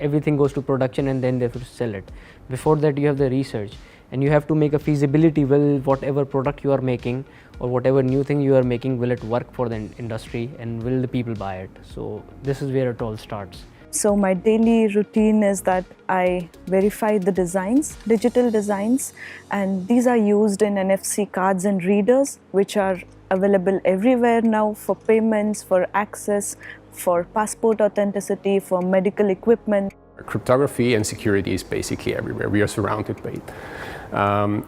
everything goes to production and then they have to sell it. Before that you have the research, and you have to make a feasibility. Will whatever product you are making or whatever new thing you are making, will it work for the industry and will the people buy it? So this is where it all starts. So my daily routine is that I verify the designs, digital designs, and these are used in NFC cards and readers, which are available everywhere now for payments, for access, for passport authenticity, for medical equipment. Cryptography and security is basically everywhere. We are surrounded by it.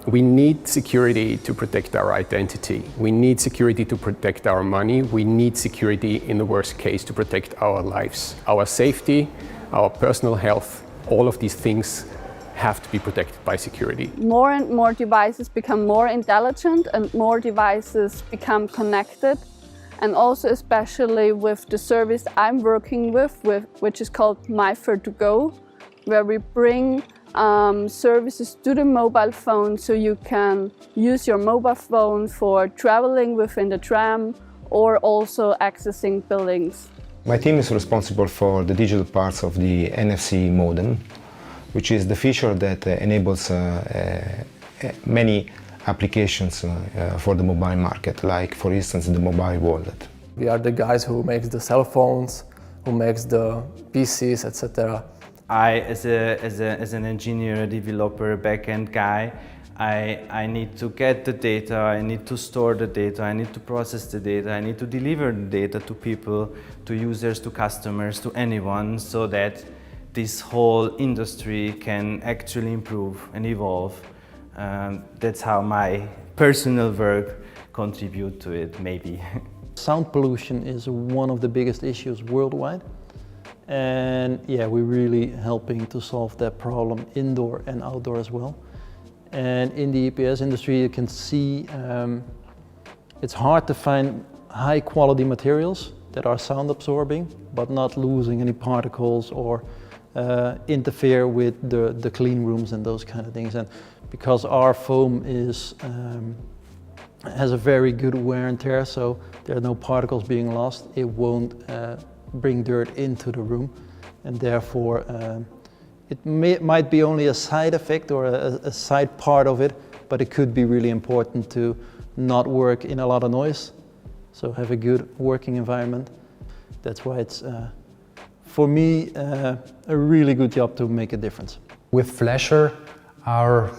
We need security to protect our identity. We need security to protect our money. We need security, in the worst case, to protect our lives. Our safety, our personal health, all of these things have to be protected by security. More and more devices become more intelligent and more devices become connected. And also especially with the service I'm working with, which is called MyFair2Go, where we bring services to the mobile phone, so you can use your mobile phone for traveling within the tram or also accessing buildings. My team is responsible for the digital parts of the NFC modem, which is the feature that enables many applications for the mobile market, like for instance the mobile wallet. We are the guys who makes the cell phones, who makes the PCs, etc. I, as an engineer, developer, backend guy, I need to get the data, I need to store the data, I need to process the data, I need to deliver the data to people, to users, to customers, to anyone, so that this whole industry can actually improve and evolve. That's how my personal work contributes to it, maybe. Sound pollution is one of the biggest issues worldwide. And yeah, we're really helping to solve that problem indoor and outdoor as well. And in the EPS industry, you can see it's hard to find high quality materials that are sound absorbing, but not losing any particles or interfere with the clean rooms and those kind of things. And because our foam has a very good wear and tear, so there are no particles being lost, it won't bring dirt into the room, and therefore it might be only a side effect or a side part of it, but it could be really important to not work in a lot of noise, so have a good working environment. That's why it's, for me, a really good job to make a difference. With Flasher, our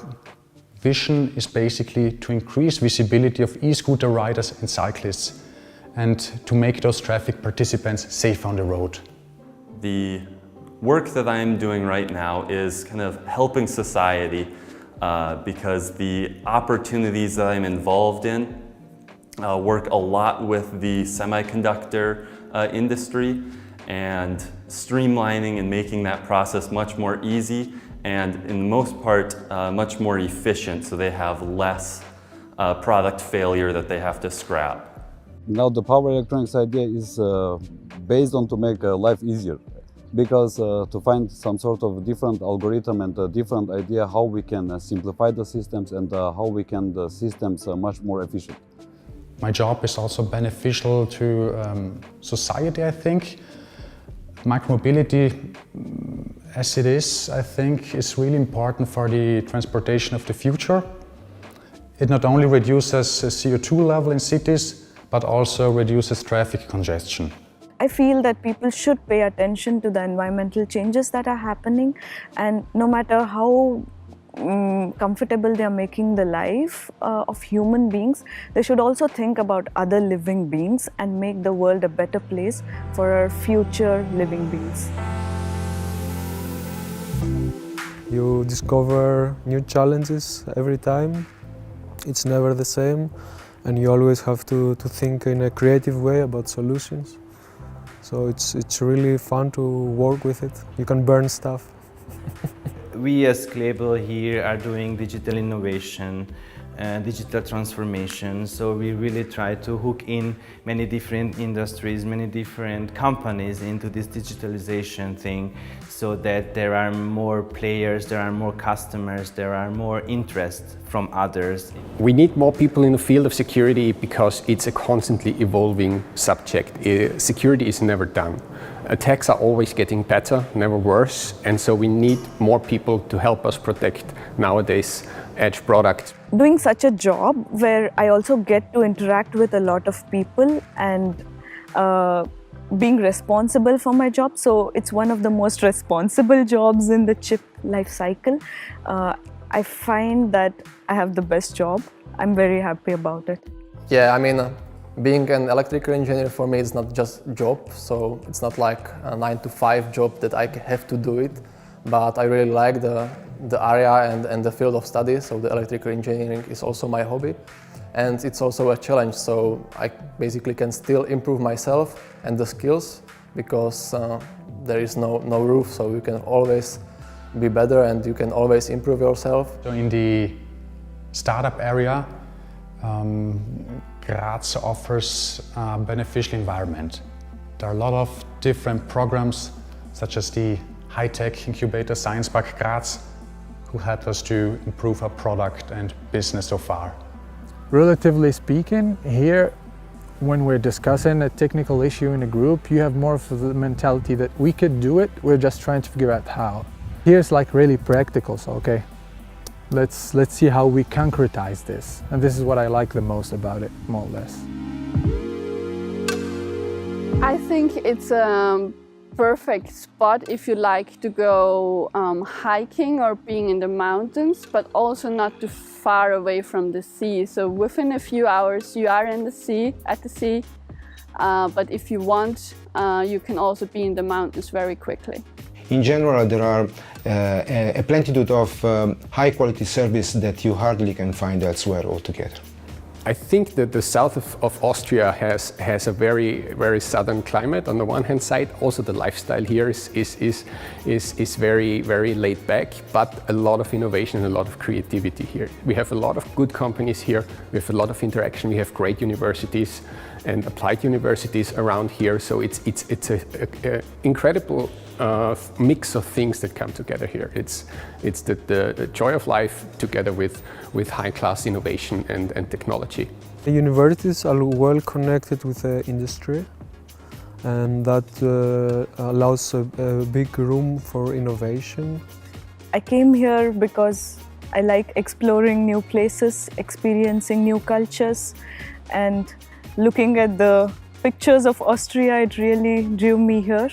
vision is basically to increase visibility of e-scooter riders and cyclists, and to make those traffic participants safe on the road. The work that I'm doing right now is kind of helping society because the opportunities that I'm involved in work a lot with the semiconductor industry, and streamlining and making that process much more easy and, in the most part, much more efficient, so they have less product failure that they have to scrap. Now the power electronics idea is based on to make life easier, because to find some sort of different algorithm and a different idea how we can simplify the systems and how we can the systems much more efficient. My job is also beneficial to society, I think. Micromobility, as it is, I think, is really important for the transportation of the future. It not only reduces CO2 level in cities, but also reduces traffic congestion. I feel that people should pay attention to the environmental changes that are happening, and no matter how comfortable they are making the life of human beings, they should also think about other living beings and make the world a better place for our future living beings. You discover new challenges every time. It's never the same, and you always have to think in a creative way about solutions. So it's really fun to work with it. You can burn stuff. We as Klebel here are doing digital innovation, digital transformation, so we really try to hook in many different industries, many different companies into this digitalization thing, so that there are more players, there are more customers, there are more interest from others. We need more people in the field of security because it's a constantly evolving subject. Security is never done. Attacks are always getting better, never worse, and so we need more people to help us protect nowadays edge products. Doing such a job where I also get to interact with a lot of people and being responsible for my job, so it's one of the most responsible jobs in the chip life cycle. I find that I have the best job. I'm very happy about it. Yeah, I mean, being an electrical engineer for me is not just a job, so it's not like a 9-to-5 job that I have to do it, but I really like the area and the field of study, so the electrical engineering is also my hobby. And it's also a challenge, so I basically can still improve myself and the skills because there is no roof, so you can always be better and you can always improve yourself. So in the startup area, Graz offers a beneficial environment. There are a lot of different programs, such as the high-tech incubator Science Park Graz, who helped us to improve our product and business so far. Relatively speaking, here when we're discussing a technical issue in a group, you have more of the mentality that we could do it, we're just trying to figure out how. Here it's like really practical, so okay, let's see how we concretize this. And this is what I like the most about it, more or less. I think it's a perfect spot if you like to go hiking or being in the mountains, but also not too far away from the sea. So within a few hours you are in the sea, at the sea, but if you want, you can also be in the mountains very quickly. In general, there are a plenitude of high-quality service that you hardly can find elsewhere altogether. I think that the south of Austria has a very southern climate on the one hand side. Also the lifestyle here is very laid back, but a lot of innovation and a lot of creativity here. We have a lot of good companies here, we have a lot of interaction, we have great universities and applied universities around here, so it's an incredible mix of things that come together here. It's the joy of life together with high-class innovation and technology. The universities are well connected with the industry, and that allows a big room for innovation. I came here because I like exploring new places, experiencing new cultures, and looking at the pictures of Austria, it really drew me here.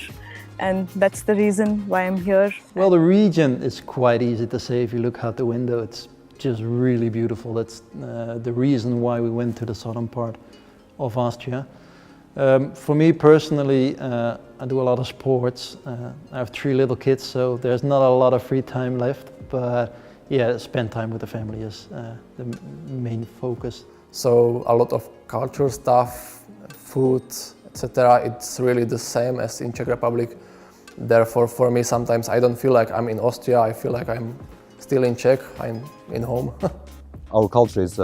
And that's the reason why I'm here. Well, the region is quite easy to say. If you look out the window, it's just really beautiful. That's the reason why we went to the southern part of Austria. For me personally, I do a lot of sports. I have 3 little kids, so there's not a lot of free time left. But yeah, spend time with the family is the main focus. So a lot of culture stuff, food, etc. It's really the same as in Czech Republic. Therefore, for me, sometimes I don't feel like I'm in Austria. I feel like I'm still in Czech. I'm in home. Our culture is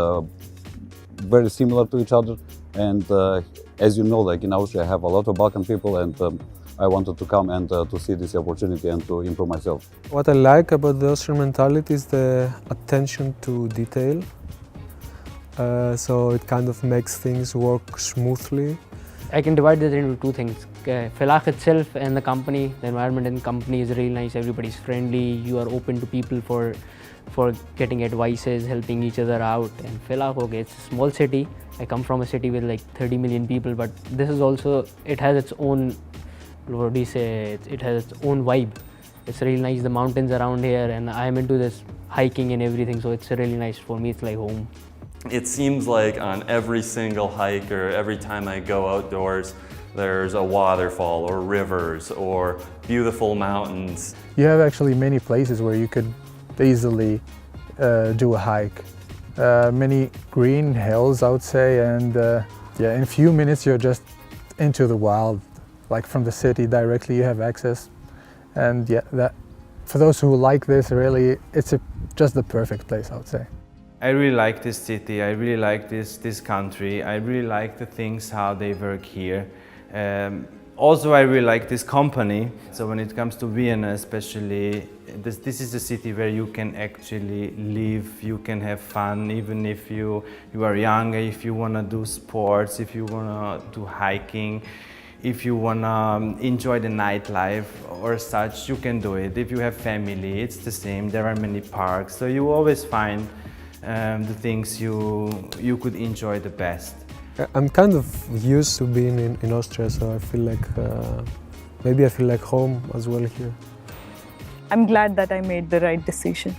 very similar to each other, and as you know, like in Austria, I have a lot of Balkan people, and I wanted to come and to see this opportunity and to improve myself. What I like about the Austrian mentality is the attention to detail. So it kind of makes things work smoothly. I can divide this into 2 things. Felach itself and the company, the environment in the company is really nice. Everybody's friendly. You are open to people for getting advices, helping each other out. And Felach, okay, it's a small city. I come from a city with like 30 million people, but this is also, it has its own, what do you say, it has its own vibe. It's really nice, the mountains around here, and I'm into this hiking and everything, so it's really nice. For me, it's like home. It seems like on every single hike or every time I go outdoors, there's a waterfall or rivers or beautiful mountains. You have actually many places where you could easily do a hike. Many green hills, I would say, and yeah, in a few minutes you're just into the wild. Like from the city directly you have access. And yeah, that, for those who like this, really, it's just the perfect place, I would say. I really like this city, I really like this country, I really like the things how they work here. Also, I really like this company. So when it comes to Vienna especially, this is a city where you can actually live, you can have fun, even if you are young, if you want to do sports, if you want to do hiking. If you wanna enjoy the nightlife or such, you can do it. If you have family, it's the same. There are many parks, so you always find the things you could enjoy the best. I'm kind of used to being in Austria, so I feel like maybe I feel like home as well here. I'm glad that I made the right decision.